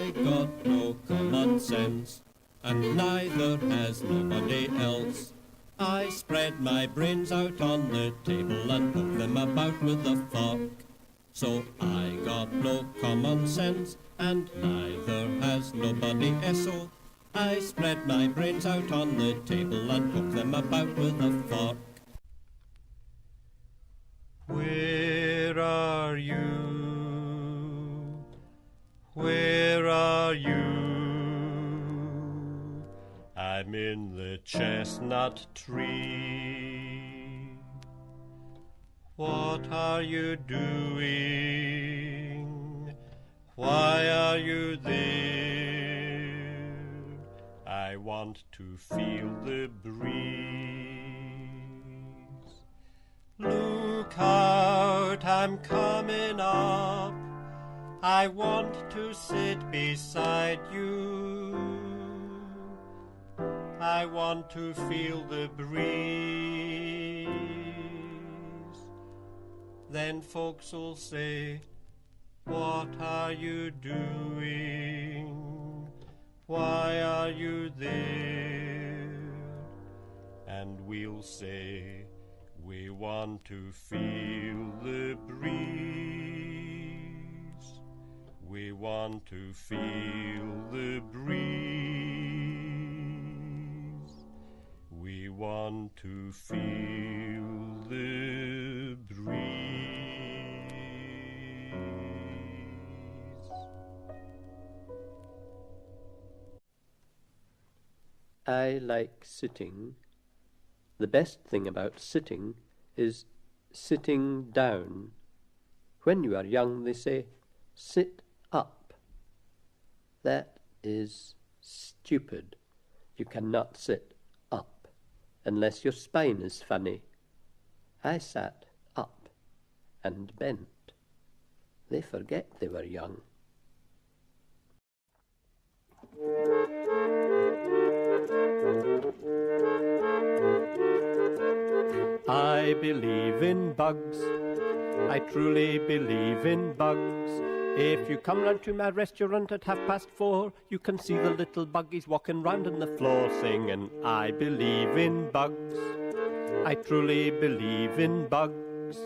I got no common sense, and neither has nobody else. I spread my brains out on the table and poke them about with a fork. So I got no common sense, and neither has nobody else. So I spread my brains out on the table and poke them about with a fork. Where are you? Where are you? I'm in the chestnut tree. What are you doing? Why are you there? I want to feel the breeze. Look out, I'm coming up. I want to sit beside you. I want to feel the breeze. Then folks'll say, what are you doing? Why are you there? And we'll say, we want to feel the breeze. We want to feel the breeze. We want to feel the breeze. I like sitting. The best thing about sitting is sitting down. When you are young, they say, sit up. That is stupid. You cannot sit up unless your spine is funny. I sat up and bent. They forget they were young. I believe in bugs. I truly believe in bugs. If you come round to my restaurant at 4:30, you can see the little buggies walking round on the floor singing, I believe in bugs. I truly believe in bugs.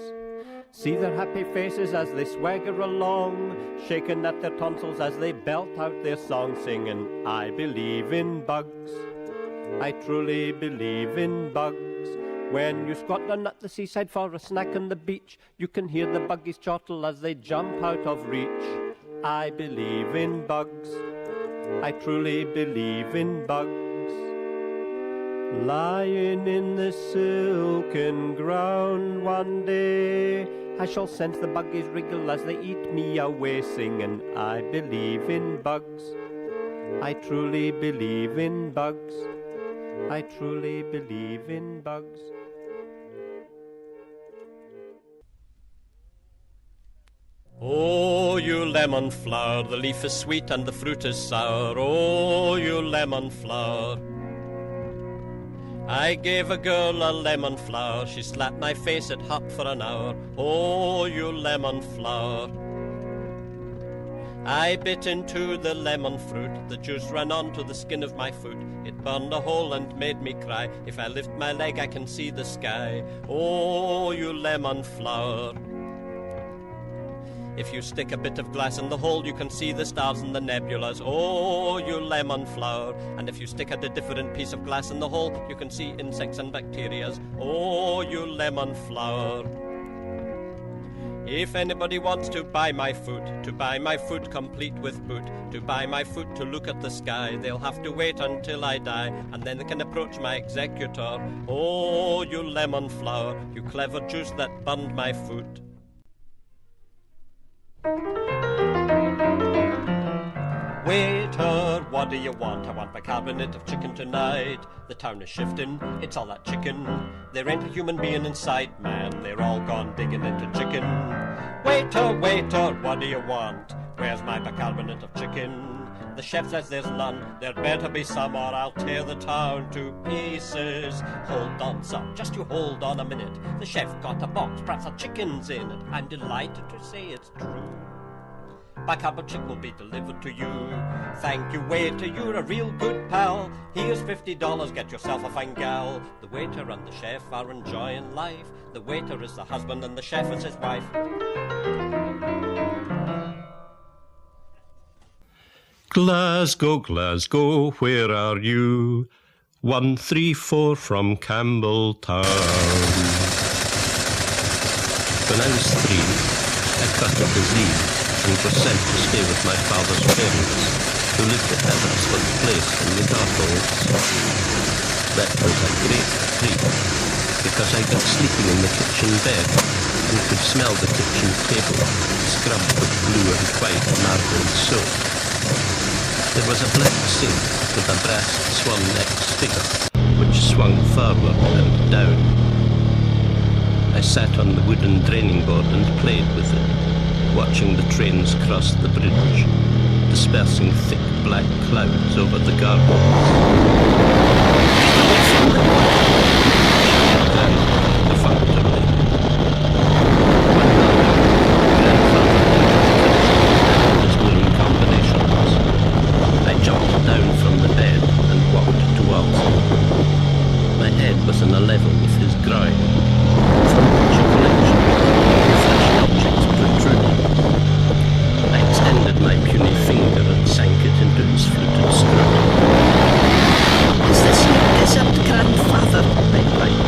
See their happy faces as they swagger along, shaking at their tonsils as they belt out their song singing, I believe in bugs. I truly believe in bugs. When you squat down at the seaside for a snack on the beach, you can hear the buggies chortle as they jump out of reach. I believe in bugs. I truly believe in bugs. Lying in the silken ground one day, I shall sense the buggies wriggle as they eat me away, singing, I believe in bugs. I truly believe in bugs. I truly believe in bugs. Oh, you lemon flower, the leaf is sweet and the fruit is sour. Oh, you lemon flower. I gave a girl a lemon flower, she slapped my face, it hot for an hour. Oh, you lemon flower. I bit into the lemon fruit, the juice ran onto the skin of my foot. It burned a hole and made me cry. If I lift my leg, I can see the sky. Oh, you lemon flower. If you stick a bit of glass in the hole, you can see the stars and the nebulas. Oh, you lemon flower. And if you stick a different piece of glass in the hole, you can see insects and bacterias. Oh, you lemon flower. If anybody wants to buy my food complete with boot, to buy my food to look at the sky, they'll have to wait until I die, and then they can approach my executor. Oh, you lemon flower, you clever juice that burned my foot. Waiter, what do you want? I want bicarbonate of chicken tonight. The town is shifting, it's all that chicken. There ain't a human being inside, man. They're all gone digging into chicken. Waiter, waiter, what do you want? Where's my bicarbonate of chicken? The chef says there's none. There better be some or I'll tear the town to pieces. Hold on, sir, just you hold on a minute. The chef got a box, perhaps a chicken's in it. I'm delighted to say it's true. by Cabochick will be delivered to you. Thank you, waiter, you're a real good pal. Here's $50, get yourself a fine gal. The waiter and the chef are enjoying life. The waiter is the husband and the chef is his wife. Glasgow, Glasgow, where are you? 134 from Campbelltown. When I was 3, I cut a disease and was sent to stay with my father's parents, who lived at Evanston Place in the Gartholds. That was a great treat, because I got sleeping in the kitchen bed and could smell the kitchen table, scrubbed with blue and white marble soap. There was a black sink with a brass swan neck sticker, which swung forward and down. I sat on the wooden draining board and played with it, watching the trains cross the bridge, dispersing thick black clouds over the gardens. Grandfather perfunctorily. His wooden combinations. I jumped down from the bed and walked towards him. My head was on a level with his groin, from which a collection of fleshy objects protruded. I extended my puny finger and sank it into his fluted scrotum. Is this your desert, grandfather? I piped,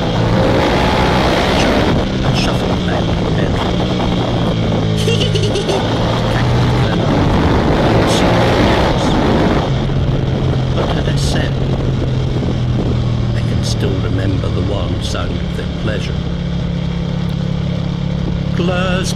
chuckled, and shuffled back the bedroom. What had I said? I can still remember the warm sound of their pleasure. Glasgow.